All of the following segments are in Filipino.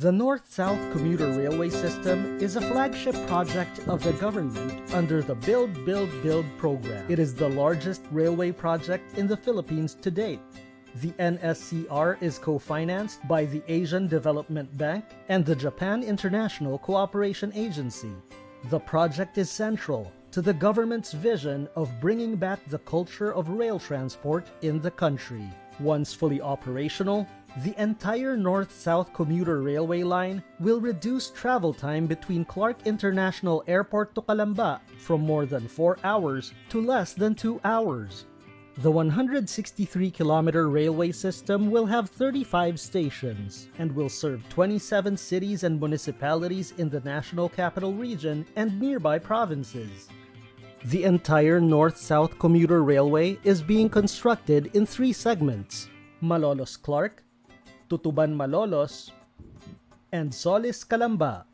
The North-South Commuter Railway System is a flagship project of the government under the Build, Build, Build program. It is the largest railway project in the Philippines to date. The NSCR is co-financed by the Asian Development Bank and the Japan International Cooperation Agency. The project is central to the government's vision of bringing back the culture of rail transport in the country. Once fully operational, the entire North-South Commuter Railway line will reduce travel time between Clark International Airport to Calamba from more than 4 hours to less than 2 hours. The 163-kilometer railway system will have 35 stations and will serve 27 cities and municipalities in the National Capital Region and nearby provinces. The entire North-South Commuter Railway is being constructed in 3 segments: Malolos-Clark, Tutuban-Malolos, and Solis-Calamba.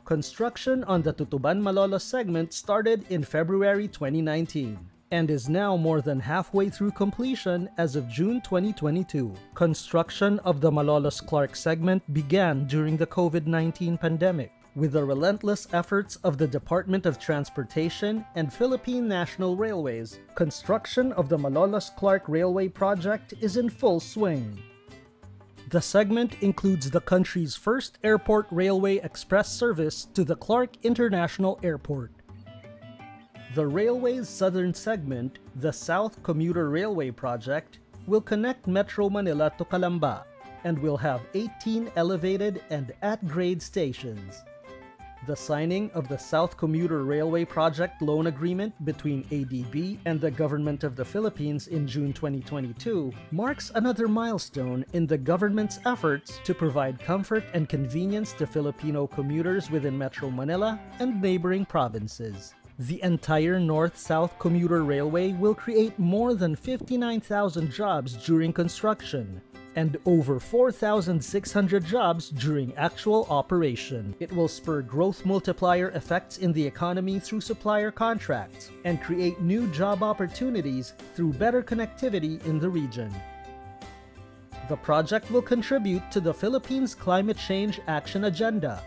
Construction on the Tutuban-Malolos segment started in February 2019 and is now more than halfway through completion as of June 2022. Construction of the Malolos-Clark segment began during the COVID-19 pandemic. With the relentless efforts of the Department of Transportation and Philippine National Railways, construction of the Malolos-Clark Railway project is in full swing. The segment includes the country's first airport railway express service to the Clark International Airport. The railway's southern segment, the South Commuter Railway project, will connect Metro Manila to Calamba and will have 18 elevated and at-grade stations. The signing of the South Commuter Railway Project loan agreement between ADB and the Government of the Philippines in June 2022 marks another milestone in the government's efforts to provide comfort and convenience to Filipino commuters within Metro Manila and neighboring provinces. The entire North-South Commuter Railway will create more than 59,000 jobs during construction and over 4,600 jobs during actual operation. It will spur growth multiplier effects in the economy through supplier contracts and create new job opportunities through better connectivity in the region. The project will contribute to the Philippines' climate change action agenda.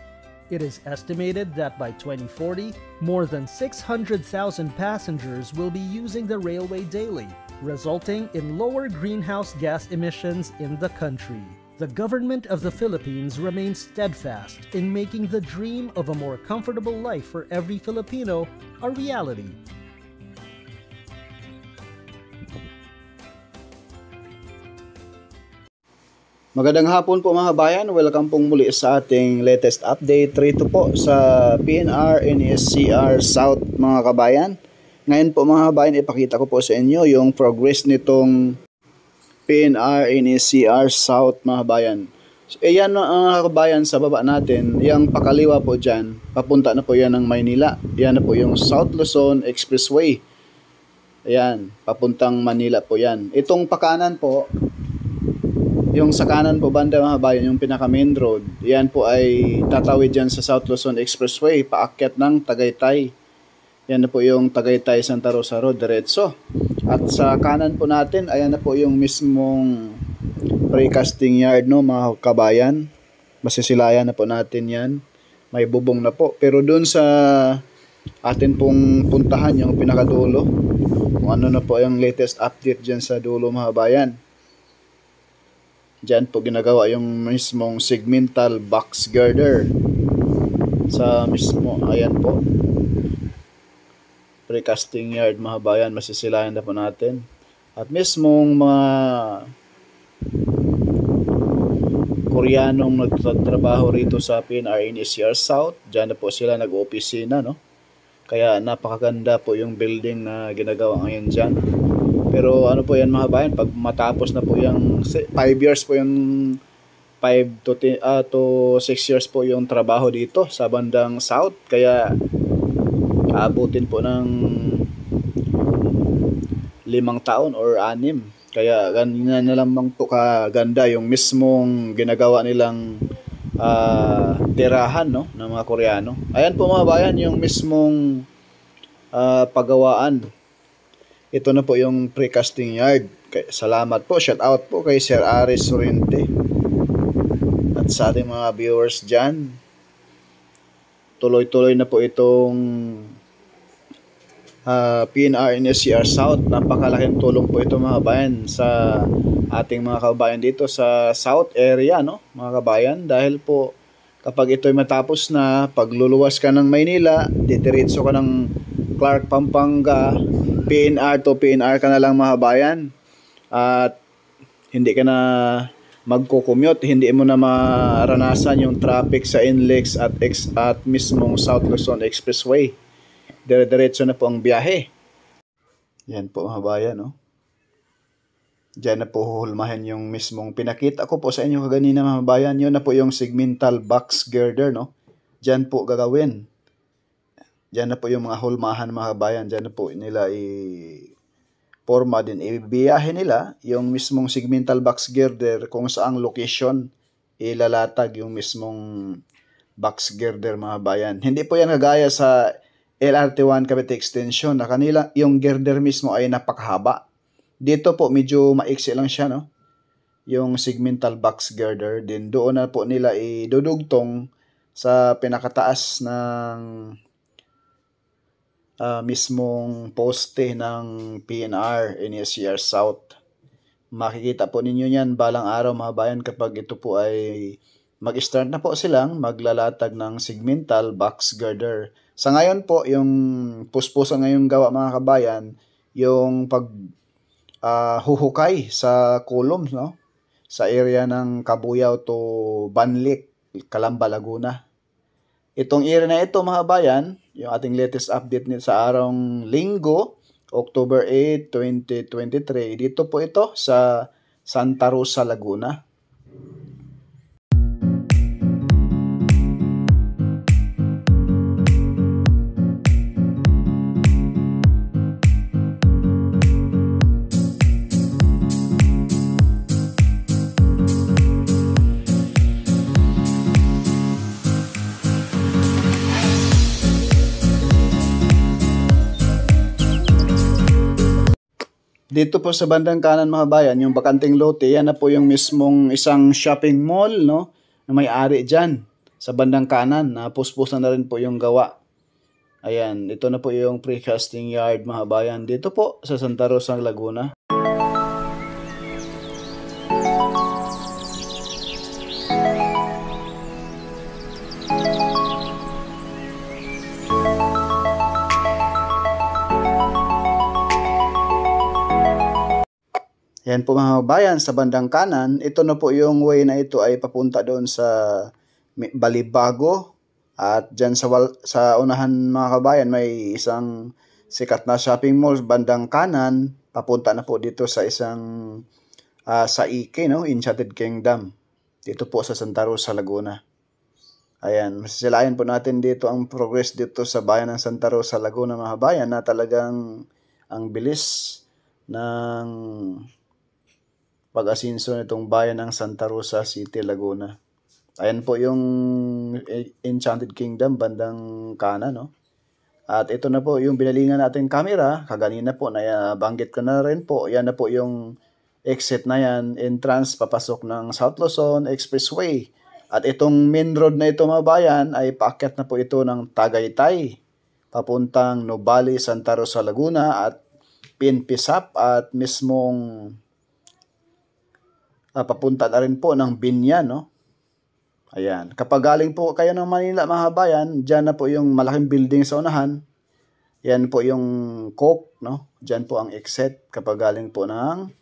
It is estimated that by 2040, more than 600,000 passengers will be using the railway daily, resulting in lower greenhouse gas emissions in the country. The government of the Philippines remains steadfast in making the dream of a more comfortable life for every Filipino a reality. Magandang hapon po mga bayan, welcome pong muli sa ating latest update rito po sa PNR NSCR South mga kabayan. Ngayon po mga kabayan, ipakita ko po sa inyo yung progress nitong PNR NSCR South mga kabayan. So, ayan mga kabayan, sa baba natin, yung pakaliwa po dyan, papunta na po yan ng Maynila. Yan na po yung South Luzon Expressway. Ayan, papuntang Manila po yan. Itong pakanan po, yung sa kanan po banda mga kabayan, yung pinaka main road, yan po ay tatawid dyan sa South Luzon Expressway, paakyat ng Tagaytay. Yan na po yung Tagaytay Santa Rosa Road, diretso. At sa kanan po natin, ayan na po yung mismong precasting yard, no mga kabayan. Masisilayan na po natin yan. May bubong na po. Pero dun sa atin pong puntahan, yung pinakadulo, kung ano na po yung latest update dyan sa dulo mga kabayan. Diyan po ginagawa yung mismong segmental box girder. Sa mismo, ayan po. Precasting yard mga bayan, masisilayan na po natin. At mismong mga Koreanong nagtatrabaho rito sa PNR NSCR South, diyan na po sila nag-opisina, no? Kaya napakaganda po yung building na ginagawa ngayon diyan. Pero ano po yan mga bayan, pag matapos na po yung 5 years po yung 5 to 6 years po yung trabaho dito sa bandang South. Kaya aabutin po ng 5 taon or 6. Kaya ganyan na lamang po kaganda yung mismong ginagawa nilang tirahan, no, ng mga Koreano. Ayan po mga bayan yung mismong paggawaan Ito na po yung precasting yard. Salamat po, shout out po kay Sir Aris Sorrente at sa ating mga viewers dyan. Tuloy-tuloy na po itong PNR NSCR South. Napakalaking tulong po ito mga kabayan sa ating mga kabayan dito sa South area, no, mga kabayan, dahil po kapag ito'y matapos na, pagluluwas ka ng Maynila, didiretso ka ng Clark, Pampanga, PNR to PNR ka na lang mga kabayan, at hindi ka na magko-commute, hindi mo na maranasan yung traffic sa NLEX at mismong South Luzon Expressway. Dire-diretso na po ang biyahe. Yan po mga kabayan, no? Diyan na po huhulmahin yung mismong pinakita ko po sa inyo kaganina mga kabayan. Yun na po yung segmental box girder, no? Diyan po gagawin. Diyan na po yung mga hulmahan mga kabayan. Diyan na po nila forma din. Ibiyahe nila yung mismong segmental box girder kung saang location ilalatag yung mismong box girder mga kabayan. Hindi po yan kagaya sa LRT1 Cavite Extension na kanila yung girder mismo ay napakahaba. Dito po medyo maiksi lang siya, no? Yung segmental box girder. Din doon na po nila idudugtong sa pinakataas ng mismong poste ng PNR NSCR South. Makikita po ninyo yan balang araw mga bayan kapag ito po ay mag-start na po silang maglalatag ng segmental box girder. Sa ngayon po, yung puspusan ngayong gawa mga kabayan, yung huhukay sa columns, no? Sa area ng Cabuyao to Banlic, Calamba, Laguna. Itong area na ito mga kabayan, yung ating latest update nito sa arong Linggo, October 8, 2023. Dito po ito sa Santa Rosa, Laguna. Dito po sa bandang kanan mga bayan, yung bakanting lote, yan na po yung mismong isang shopping mall, no, na may-ari dyan sa bandang kanan. Puspusan na rin po yung gawa. Ayan, ito na po yung precasting yard mga bayan dito po sa Santa Rosa, Laguna. Yan po mga kabayan, sa bandang kanan, ito na po yung way na ito ay papunta doon sa Balibago. At dyan sa unahan mga kabayan, may isang sikat na shopping mall bandang kanan. Papunta na po dito sa isang sa Ike, no? Enchanted Kingdom. Dito po sa Santa Rosa, Laguna. Ayan, masisilayan po natin dito ang progress dito sa bayan ng Santa Rosa, Laguna mga kabayan, na talagang ang bilis ng pag-asinso nitong bayan ng Santa Rosa City, Laguna. Ayan po yung Enchanted Kingdom bandang kanan, no? At ito na po yung binalingan nating camera. Kaganina po, banggit ko na rin po. Yan na po yung exit na yan, entrance papasok ng South Luzon Expressway. At itong main road na ito mga bayan ay paakyat na po ito ng Tagaytay papuntang Nubali, Santa Rosa, Laguna at Pinpisap at mismong papunta na rin po ng Binyan, no? Ayan. Kapag galing po kayo ng Manila, mga bayan, dyan na po yung malaking building sa unahan. Yan po yung Coke, no? Dyan po ang exit kapag galing po ng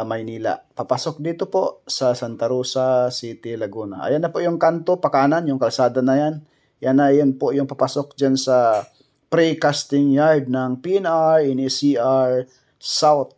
Maynila. Papasok dito po sa Santa Rosa City, Laguna. Ayan na po yung kanto, pakanan, yung kalsada na yan. Yan po yung papasok dyan sa precasting yard ng PNR NSCR South.